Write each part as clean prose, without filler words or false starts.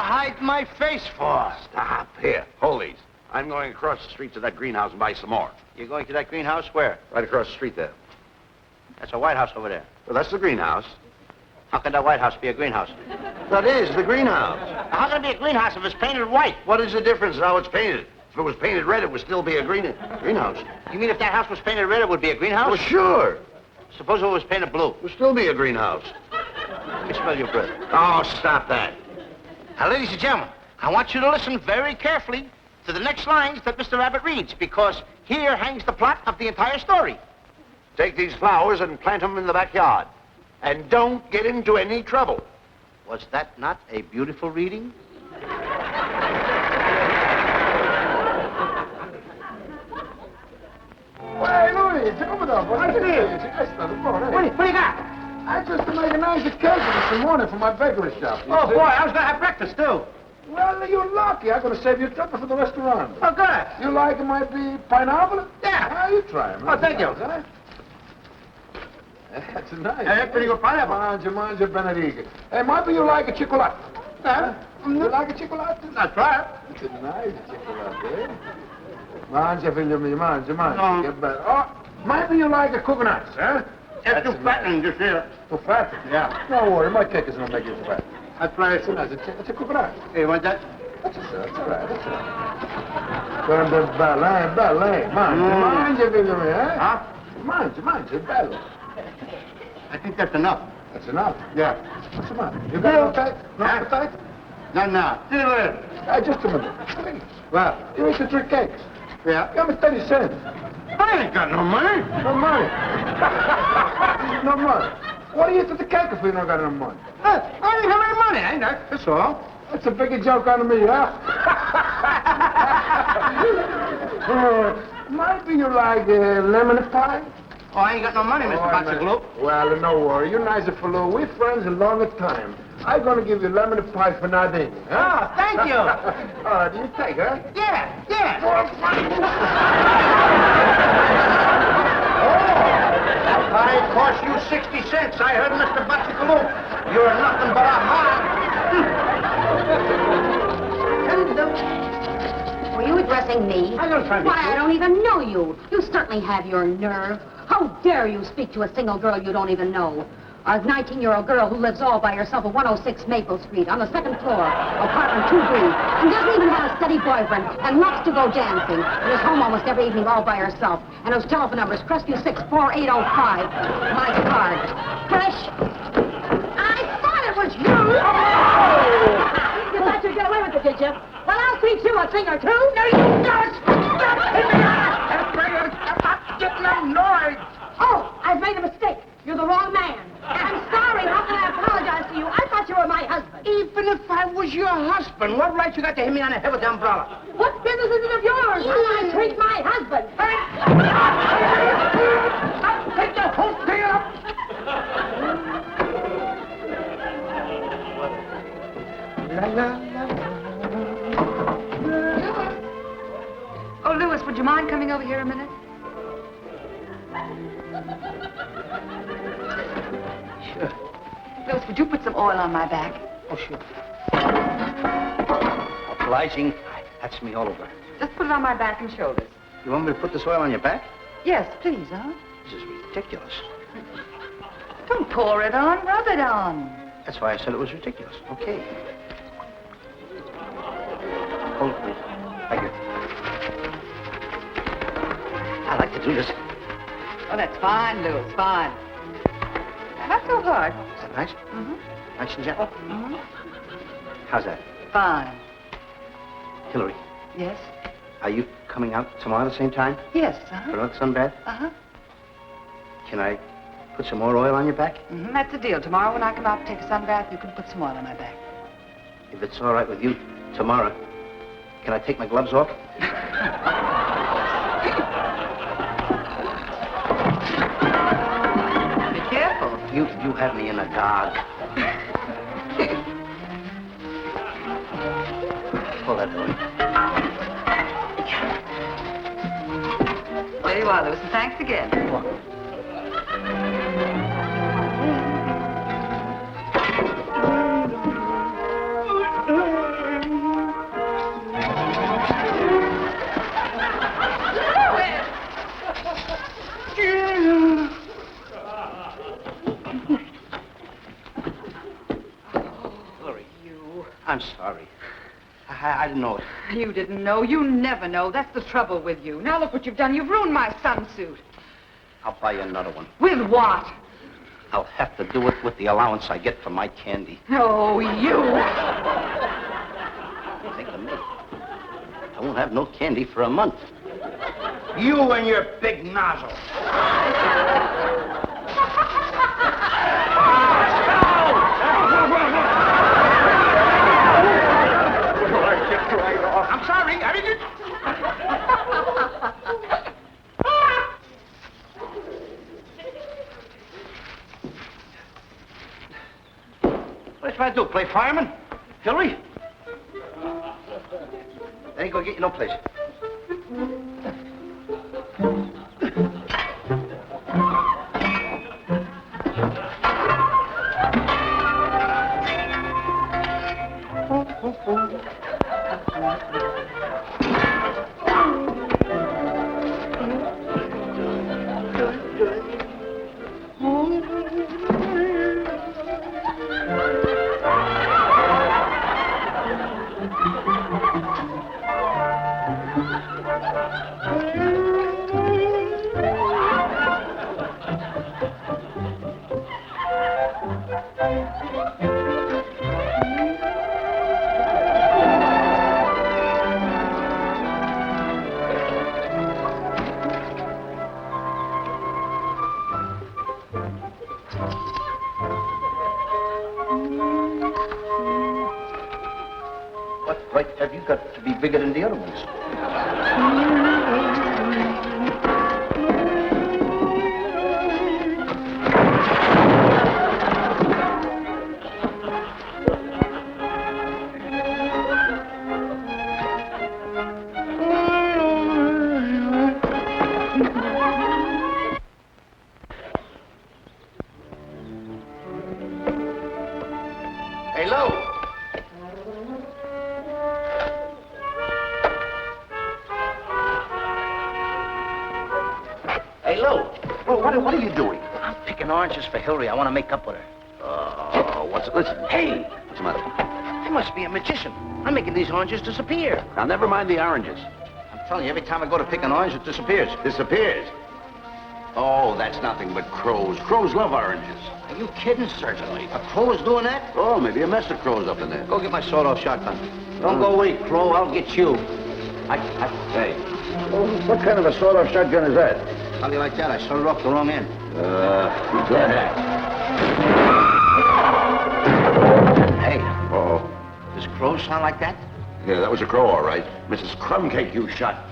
hide my face for? Stop. Here, hold these. I'm going across the street to that greenhouse and buy some more. You're going to that greenhouse where? Right across the street there. That's a White House over there. Well, that's the greenhouse. How can that White House be a greenhouse? That is the greenhouse. How can it be a greenhouse if it's painted white? What is the difference in how it's painted? If it was painted red, it would still be a greenhouse. You mean if that house was painted red, it would be a greenhouse? Well, sure. Suppose it was painted blue. It would still be a greenhouse. Let me smell your breath. Oh, stop that. Now, ladies and gentlemen, I want you to listen very carefully to the next lines that Mr. Rabbit reads, because here hangs the plot of the entire story. Take these flowers and plant them in the backyard. And don't get into any trouble. Was that not a beautiful reading? Hey, Luigi, come dopo. What do you got? I just made a nice occasion this morning for my bakery shop. Oh, boy, I was going to have breakfast, too. Well, you're lucky. I'm going to save you trouble for the restaurant. Oh, good. You like it might be pineapple? Yeah. Ah, you try it, man. Oh, thank you. Huh? That's nice. That's pretty good pineapple. Mangia, Benedict. Hey, might be you like a chocolate. Huh? You like a chocolate? I'll try it. It's a nice chocolate, eh? Mangia, figlio mio, mangia. No. Get better. Oh, might be you like a coconut, huh? That's too fattening, just here. Too fat? Yeah. Don't worry, my cake is going to make you fat. I'll try it. It's a coconut. Hey, you want that? That's all right, that's all right. Bella, mangia, figlio mio, eh? Huh? Mangia, bello. I think that's enough. That's enough. Yeah. What's the matter? You got no appetite? No appetite? Not now. See you later. Hey, just a minute. Please. Well, You eat the 3 cakes. yeah. Give me 30 cents. I ain't got no money. No money. No money. What do you eat to the cake if we don't got no money? I ain't have any money, ain't I? That's all. That's a bigger joke on me, huh? Might be you like lemon pie? Oh, I ain't got no money, Mr. Boxer-Glue. Well, no worry. You're nice for Lou. We're friends a longer time. I'm going to give you lemon pie for nothing. Huh? Oh, thank you. Do you take, huh? Yeah. That pie cost you 60 cents. I heard Mr. Boxer-Glue. You're nothing but a hog. Were you addressing me? I don't try to be Why, I cute. don't even know you. You certainly have your nerve. How dare you speak to a single girl you don't even know? A 19-year-old girl who lives all by herself at 106 Maple Street on the 2nd floor, apartment 2B, and doesn't even have a steady boyfriend, and loves to go dancing, and is home almost every evening all by herself, and whose telephone number is Crestview 64805. My card. Fresh. I thought it was you! You thought you'd get away with it, did you? Well, I'll teach you a thing or two. No, you don't! Stop hitting me! I'm not getting annoyed. Oh, I've made a mistake. You're the wrong man. I'm sorry. How can I apologize to you? I thought you were my husband. Even if I was your husband, what right you got to hit me on the head with the umbrella? What business is it of yours? How I treat my husband? I'll take the whole thing up. Oh, Louis, would you mind coming over here a minute? Sure. Louis, would you put some oil on my back? Oh, sure. Obliging. That's me all over. Just put it on my back and shoulders. You want me to put this oil on your back? Yes, please, huh? This is ridiculous. Don't pour it on, rub it on. That's why I said it was ridiculous. Okay. Hold it, please. Thank you. I like to do this. Oh, that's fine, Louis, fine. Now, not so hard. Is that nice? Mm-hmm. Nice and gentle? Mm-hmm. How's that? Fine. Hillary, Yes? are you coming out tomorrow at the same time Yes, for uh-huh. another sunbath? Uh-huh. Can I put some more oil on your back? Mm-hmm. That's the deal. Tomorrow when I come out to take a sunbath, you can put some oil on my back. If it's all right with you, tomorrow, can I take my gloves off? Be careful. You have me in a dog. Pull that door. There you are, Louis, and thanks again. I'm sorry. I didn't know it. You didn't know. You never know. That's the trouble with you. Now look what you've done. You've ruined my sunsuit. I'll buy you another one. With what? I'll have to do it with the allowance I get from my candy. Oh, you. Think of me. I won't have no candy for a month. You and your big nozzle. I'm sorry, I didn't. What are you trying to do? Play fireman? Hillary? That ain't gonna get you no place. What right have you got to be bigger than the other ones? Hey, Lou! Hey, Lou! Well, what are you doing? I'm picking oranges for Hillary. I want to make up with her. Oh, listen. Hey! What's the matter? I must be a magician. I'm making these oranges disappear. Now, never mind the oranges. I'm telling you, every time I go to pick an orange, it disappears. Disappears. Oh, that's nothing but crows. Crows love oranges. Are you kidding? Certainly. A crow is doing that? Oh, maybe a mess of crows up in there. Go get my sawed-off shotgun. Don't go away, crow. I'll get you. Hey, what kind of a sawed-off shotgun is that? How do you like that? I sawed it off the wrong end. Go ahead. Hey, Oh, does crow sound like that? yeah, that was a crow, all right. Mrs. Crumbcake you shot.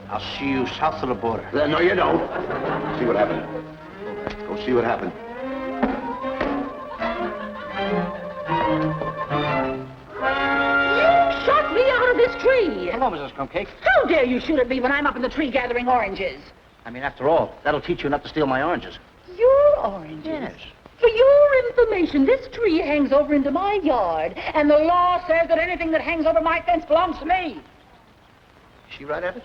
I'll see you south of the border. No, you don't. See what happened. Go see what happened. You shot me out of this tree. Hello, Mrs. Crumbcake. How dare you shoot at me when I'm up in the tree gathering oranges? I mean, after all, that'll teach you not to steal my oranges. Your oranges? Yes. For your information, this tree hangs over into my yard, and the law says that anything that hangs over my fence belongs to me. Is she right, Abbott?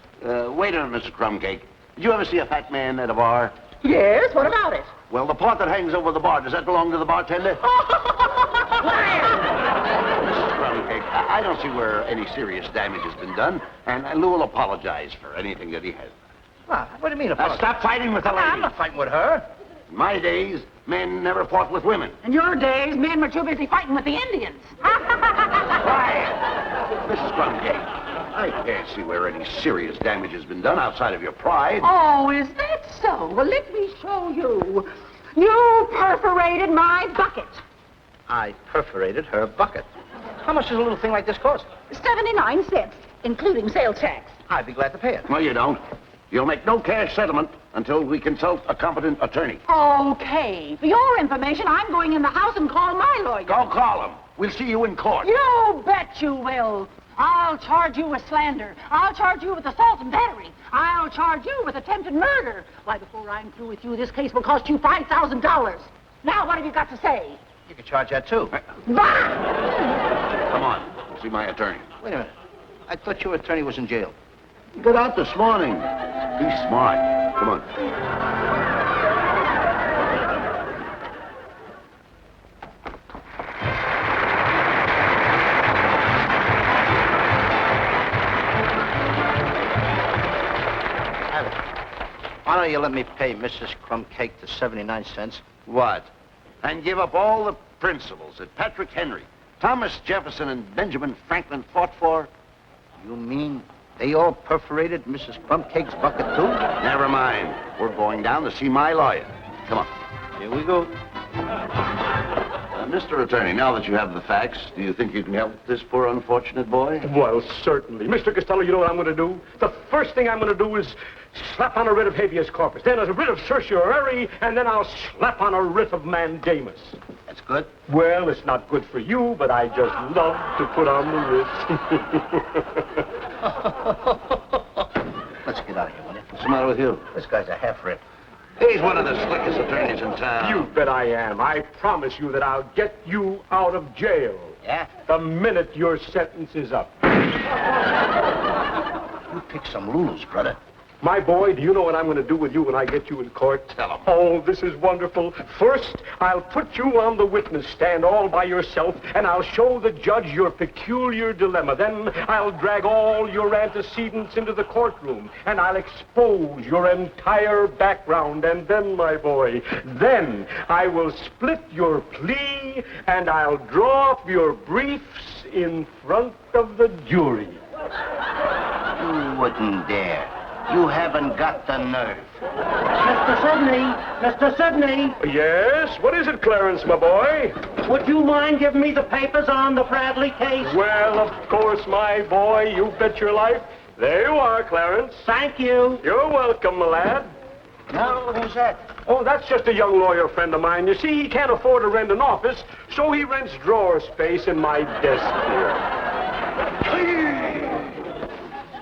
Wait a minute, Mr. Crumbcake. Did you ever see a fat man at a bar? Yes, what about it? Well, the part that hangs over the bar, does that belong to the bartender? Mrs. Crumbcake, I don't see where any serious damage has been done, and Lou will apologize for anything that he has. What do you mean, Now, stop fighting with the lady. I'm not fighting with her. In my days, men never fought with women. In your days, men were too busy fighting with the Indians. Quiet! Mrs. Crumbcake, I can't see where any serious damage has been done outside of your pride. Oh, is that so? Well, let me show you. You perforated my bucket. I perforated her bucket. How much does a little thing like this cost? 79 cents, including sales tax. I'd be glad to pay it. No, you don't. You'll make no cash settlement until we consult a competent attorney. Okay. For your information, I'm going in the house and call my lawyer. Go call him. We'll see you in court. You bet you will. I'll charge you with slander. I'll charge you with assault and battery. I'll charge you with attempted murder. Why, before I'm through with you, this case will cost you $5,000. Now, what have you got to say? You can charge that, too. Bah! Come on. See my attorney. Wait a minute. I thought your attorney was in jail. He got out this morning. Be smart. Come on. Why don't you let me pay Mrs. Crumbcake the 79 cents? What? And give up all the principles that Patrick Henry, Thomas Jefferson, and Benjamin Franklin fought for? You mean they all perforated Mrs. Crumbcake's bucket, too? Never mind. We're going down to see my lawyer. Come on. Here we go. Mr. Attorney, now that you have the facts, do you think you can help this poor unfortunate boy? Well, certainly. Mr. Costello, you know what I'm going to do? The first thing I'm going to do is slap on a writ of habeas corpus, then a writ of certiorari, and then I'll slap on a writ of mandamus. That's good. Well, it's not good for you, but I just love to put on the writ. Let's get out of here, will you? What's the matter with you? This guy's a half-rip. He's one of the slickest attorneys in town. You bet I am. I promise you that I'll get you out of jail. Yeah? The minute your sentence is up. You picked some Lulus, brother. My boy, do you know what I'm going to do with you when I get you in court? Tell 'em. Oh, this is wonderful. First, I'll put you on the witness stand all by yourself, and I'll show the judge your peculiar dilemma. Then I'll drag all your antecedents into the courtroom, and I'll expose your entire background. And then, my boy, then I will split your plea, and I'll draw up your briefs in front of the jury. You wouldn't dare. You haven't got the nerve. Mr. Sidney! Mr. Sidney! Yes? What is it, Clarence, my boy? Would you mind giving me the papers on the Bradley case? Well, of course, my boy. You bet your life. There you are, Clarence. Thank you. You're welcome, my lad. Now, who's that? Oh, that's just a young lawyer friend of mine. You see, he can't afford to rent an office, so he rents drawer space in my desk here.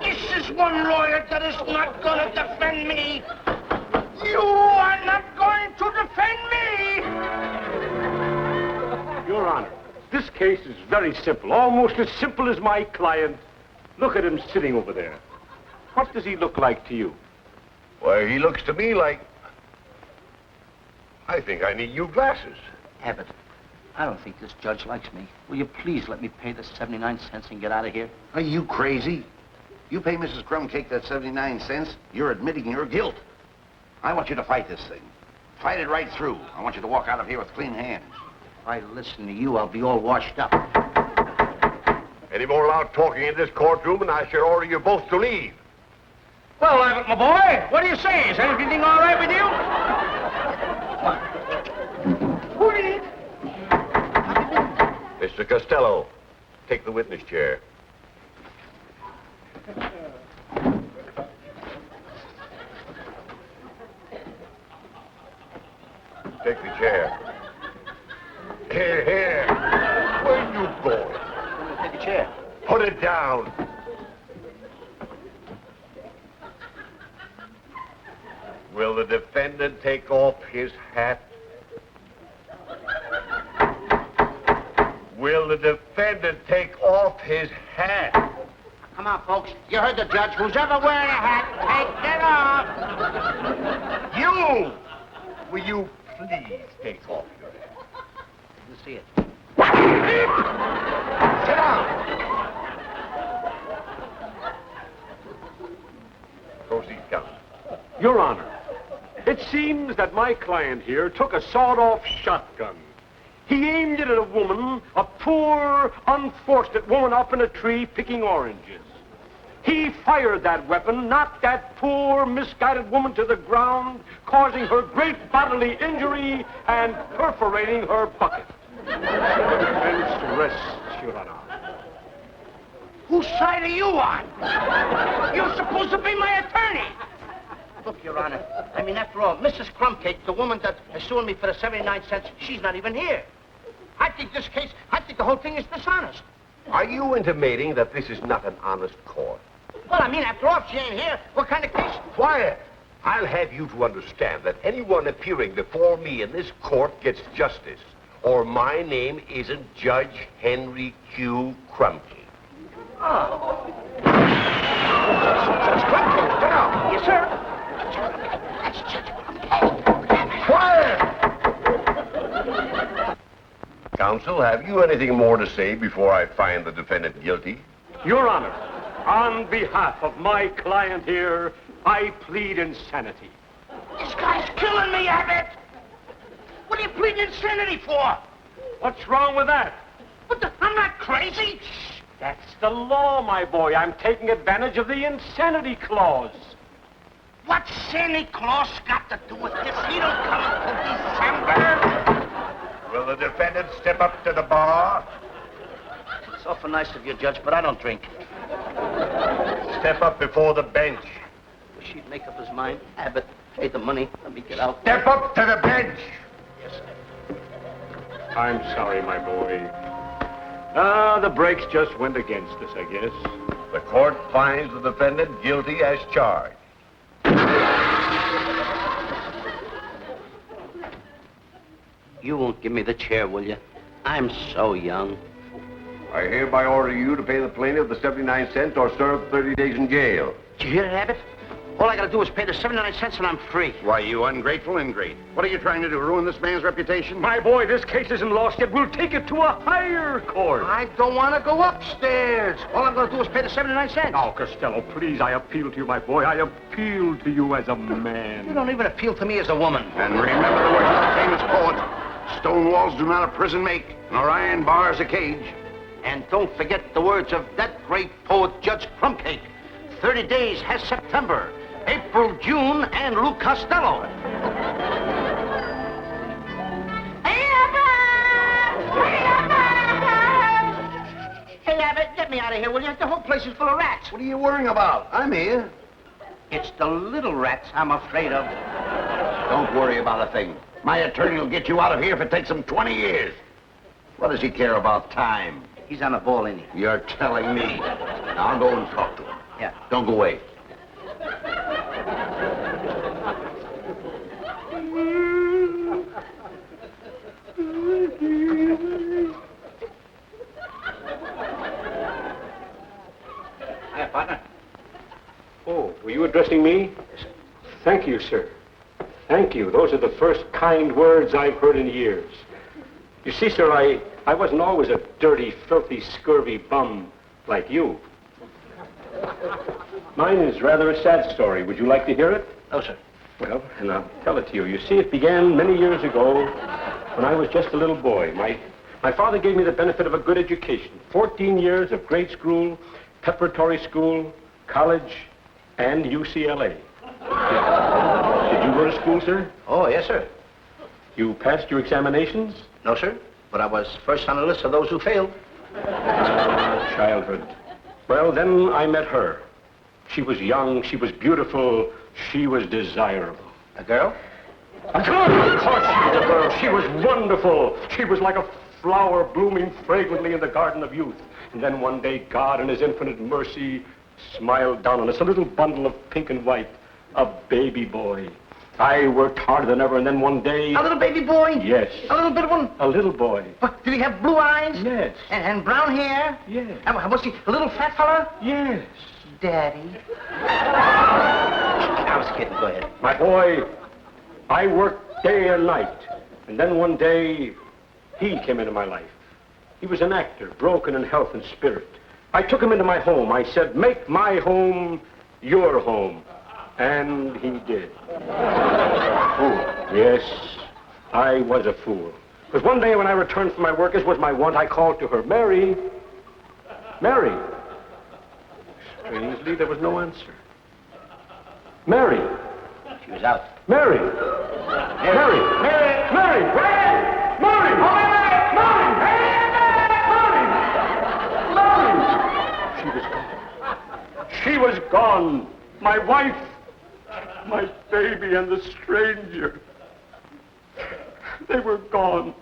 This is one lawyer that is not going to defend me. You are not going to defend me. Your Honor, this case is very simple, almost as simple as my client. Look at him sitting over there. What does he look like to you? Why, he looks to me like... I think I need new glasses. Abbott, I don't think this judge likes me. Will you please let me pay the 79 cents and get out of here? Are you crazy? You pay Mrs. Crumbcake that 79 cents, you're admitting your guilt. I want you to fight this thing. Fight it right through. I want you to walk out of here with clean hands. If I listen to you, I'll be all washed up. Any more loud talking in this courtroom, and I shall order you both to leave. Well, Abbott, my boy, what do you say? Is everything all right with you? Mr. Costello, take the witness chair. Take the chair. Here, here. Where are you going? Take a chair. Put it down. Will the defendant take off his hat? Will the defendant take off his hat? Come on, folks. You heard the judge. Who's ever wearing a hat, take it off. You! Will you please take off your hat? You see it. Sit down. Proceed, counsel. Your Honor, it seems that my client here took a sawed-off shotgun. He aimed it at a woman, a poor, unfortunate woman up in a tree picking oranges. He fired that weapon, knocked that poor, misguided woman to the ground, causing her great bodily injury and perforating her bucket. The defense rests, Your Honor. Whose side are you on? You're supposed to be my attorney. Look, Your Honor, I mean, after all, Mrs. Crumbcake, the woman that is suing me for the 79 cents, she's not even here. I think the whole thing is dishonest. Are you intimating that this is not an honest court? Well, I mean, after all, if she ain't here, what kind of case? Quiet! I'll have you to understand that anyone appearing before me in this court gets justice, or my name isn't Judge Henry Q. Crumbcake. Oh. Judge Crumbcake, down. Yes, sir. That's Judge Crumbcake. Quiet! Counsel, have you anything more to say before I find the defendant guilty? Your Honor, on behalf of my client here, I plead insanity. This guy's killing me, Abbott! What are you pleading insanity for? What's wrong with that? I'm not crazy! That's the law, my boy. I'm taking advantage of the insanity clause. What's Santa Claus got to do with this? He don't come until December. Will the defendant step up to the bar? It's awful nice of you, Judge, but I don't drink. Step up before the bench. Wish he'd make up his mind. Abbott, pay the money. Let me get out. Step up to the bench. Yes, sir. I'm sorry, my boy. The brakes just went against us, I guess. The court finds the defendant guilty as charged. You won't give me the chair, will you? I'm so young. I hereby order you to pay the plaintiff the 79 cents or serve 30 days in jail. Did you hear that, Abbott? All I gotta do is pay the 79 cents and I'm free. Why, you ungrateful ingrate. What are you trying to do, ruin this man's reputation? My boy, this case isn't lost yet. We'll take it to a higher court. I don't want to go upstairs. All I'm gonna do is pay the 79 cents. Now, Costello, please, I appeal to you, my boy. I appeal to you as a man. You don't even appeal to me as a woman. And remember the words of our famous poet, stone walls do not a prison make, nor iron bars a cage. And don't forget the words of that great poet, Judge Crumbcake. 30 days has September, April, June, and Lou Costello. Hey, Abbott, get me out of here, will you? The whole place is full of rats. What are you worrying about? I'm here. It's the little rats I'm afraid of. Don't worry about a thing. My attorney will get you out of here if it takes him 20 years. What does he care about time? He's on a ball, ain't he? You're telling me. Now I'll go and talk to him. Yeah. Don't go away. Hiya, partner. Oh, were you addressing me? Thank you, sir. Thank you. Those are the first kind words I've heard in years. You see, sir, I wasn't always a dirty, filthy, scurvy bum like you. Mine is rather a sad story. Would you like to hear it? No, sir. Well, and I'll tell it to you. You see, it began many years ago when I was just a little boy. My father gave me the benefit of a good education. 14 years of grade school, preparatory school, college, and UCLA. Did you go to school, sir? Oh, yes, sir. You passed your examinations? No, sir. But I was first on the list of those who failed. Childhood. Well, then I met her. She was young, she was beautiful, she was desirable. A girl? A girl! Of course she was a girl. She was wonderful. She was like a flower blooming fragrantly in the garden of youth. And then one day, God in his infinite mercy smiled down on us, a little bundle of pink and white, a baby boy. I worked harder than ever, and then one day... A little baby boy? Yes. A little bit of one? A little boy. But did he have blue eyes? Yes. And brown hair? Yes. And was he a little fat fella? Yes. Daddy. I was kidding. Go ahead. My boy, I worked day and night. And then one day, he came into my life. He was an actor, broken in health and spirit. I took him into my home. I said, make my home your home. And he did. Fool. Yes, I was a fool. Because one day when I returned from my work, as was my wont, I called to her, Mary. Mary. Strangely, there was no answer. Mary. She was out. Mary. Mary. Mary. Mary. Mary. Mary. Mary. She was gone. She was gone. My wife. My baby and the stranger. They were gone.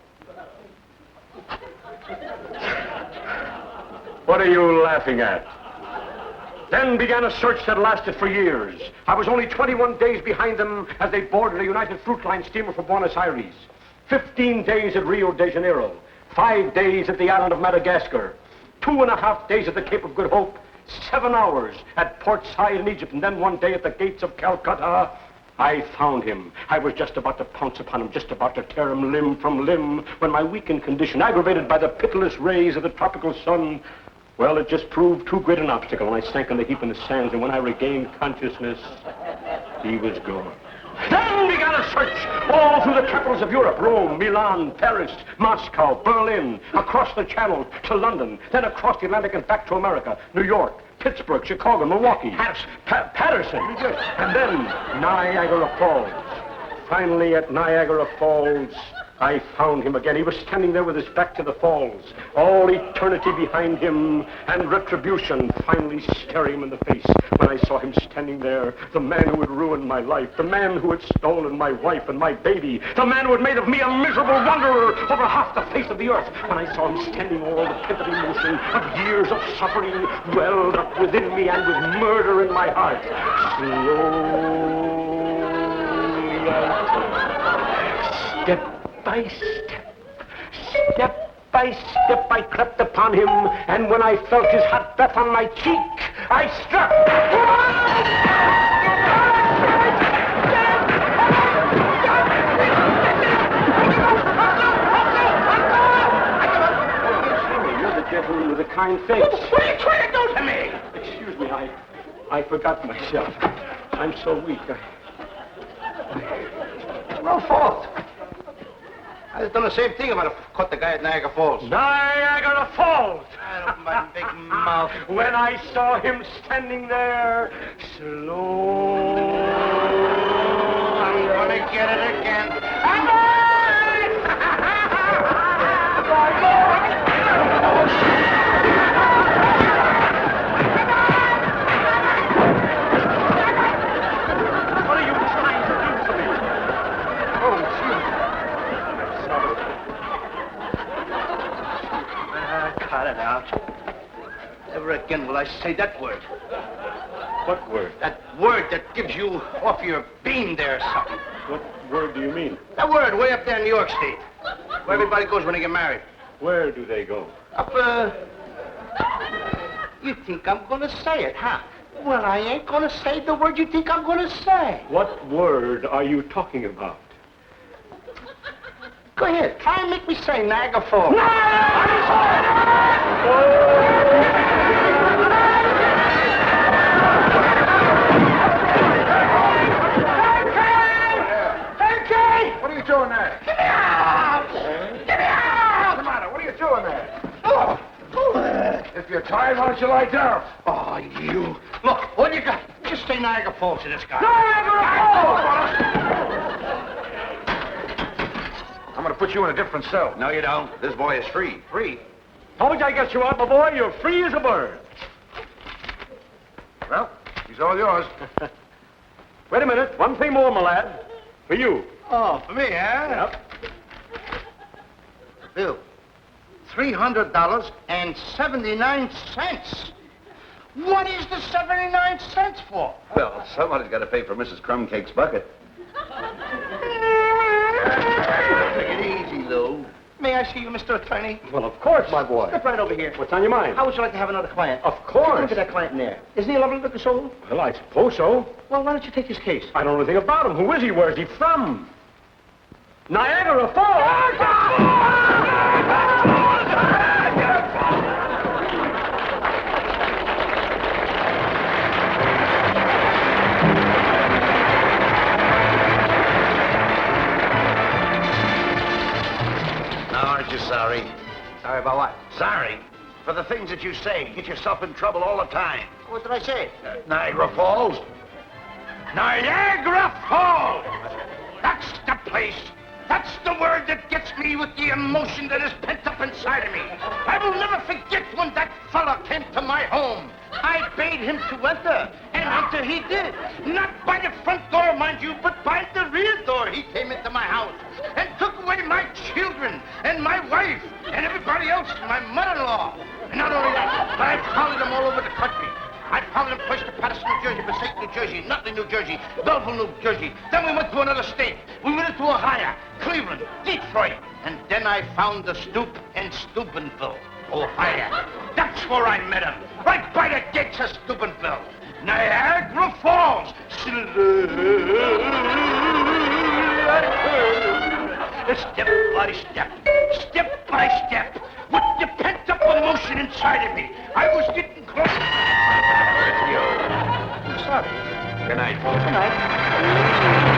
What are you laughing at? Then began a search that lasted for years. I was only 21 days behind them as they boarded a United Fruit Line steamer for Buenos Aires. 15 days at Rio de Janeiro. 5 days at the island of Madagascar. 2.5 days at the Cape of Good Hope. 7 hours at Port Said in Egypt, and then one day at the gates of Calcutta, I found him. I was just about to pounce upon him, just about to tear him limb from limb, when my weakened condition, aggravated by the pitiless rays of the tropical sun, well, it just proved too great an obstacle, and I sank in the heap in the sands, and when I regained consciousness, he was gone. Then began a search all through the capitals of Europe, Rome, Milan, Paris, Moscow, Berlin, across the Channel to London, then across the Atlantic and back to America, New York, Pittsburgh, Chicago, Milwaukee, Patterson, and then Niagara Falls. Finally, at Niagara Falls, I found him again. He was standing there with his back to the falls, all eternity behind him, and retribution finally staring him in the face. When I saw him standing there, the man who had ruined my life, the man who had stolen my wife and my baby, the man who had made of me a miserable wanderer over half the face of the earth. When I saw him standing, all the pent-up emotion of years of suffering welled up within me, and with murder in my heart, slowly step by step, I crept upon him, and when I felt his hot breath on my cheek, I struck. You're the gentleman with the kind face. What are you trying to do to me? Excuse me, I forgot myself. I'm so weak. No fault. I just done the same thing if I'd have caught the guy at Niagara Falls. Niagara Falls! I don't my big mouth. When I saw him standing there, slow. I'm gonna get it again. What are you trying to do to me? Oh, gee. Cut it out. Never again will I say that word. What word? That word that gives you off your beam there or something. What word do you mean? That word way up there in New York State. Where everybody goes when they get married. Where do they go? Up, you think I'm gonna say it, huh? Well, I ain't gonna say the word you think I'm gonna say. What word are you talking about? Go ahead. Try and make me say Niagara Falls. What are you doing there? Get me out! Get me out! What's the matter? What are you doing there? Oh. If you're tired, why don't you lie down? Oh, you. Look, what you got? Just say Niagara Falls to this guy. Niagara Falls! I'm going to put you in a different cell. No, you don't. This boy is free. Free. Told you I get you out, my boy. You're free as a bird. Well, he's all yours. Wait a minute. One thing more, my lad. For you. Oh, for me, huh? Yep. Bill, $300.79. What is the 79 cents for? Well, somebody's got to pay for Mrs. Crumbcake's bucket. Take it easy, Lou. May I see you, Mr. Attorney? Well, of course, my boy. Step right over here. What's on your mind? How would you like to have another client? Of course. Look at that client in there. Isn't he a lovely looking soul? Well, I suppose so. Well, why don't you take his case? I don't know anything about him. Who is he? Where's he from? Niagara Falls! Now, aren't you sorry? Sorry about what? Sorry for the things that you say. Get yourself in trouble all the time. What did I say? Niagara Falls. Niagara Falls! That's the place. That's the word that gets me with the emotion that is pent up inside of me. I will never forget when that fella came to my home. I bade him to enter, and enter he did. Not by the front door, mind you, but by the rear door. He came into my house and took away my children and my wife and everybody else, my mother-in-law. And not only that, but I followed him all over the country. I followed him first to Patterson, New Jersey, Passaic, New Jersey, Nutley, New Jersey, Belleville, New Jersey. Then we went to another state. We went into Ohio, Cleveland, Detroit. And then I found the stoop in Steubenville, Ohio. That's where I met him, right by the gates of Steubenville. Niagara Falls. Step by step, with the pent-up emotion inside of me. I was getting close. It's you. I'm sorry. Good night. Good night.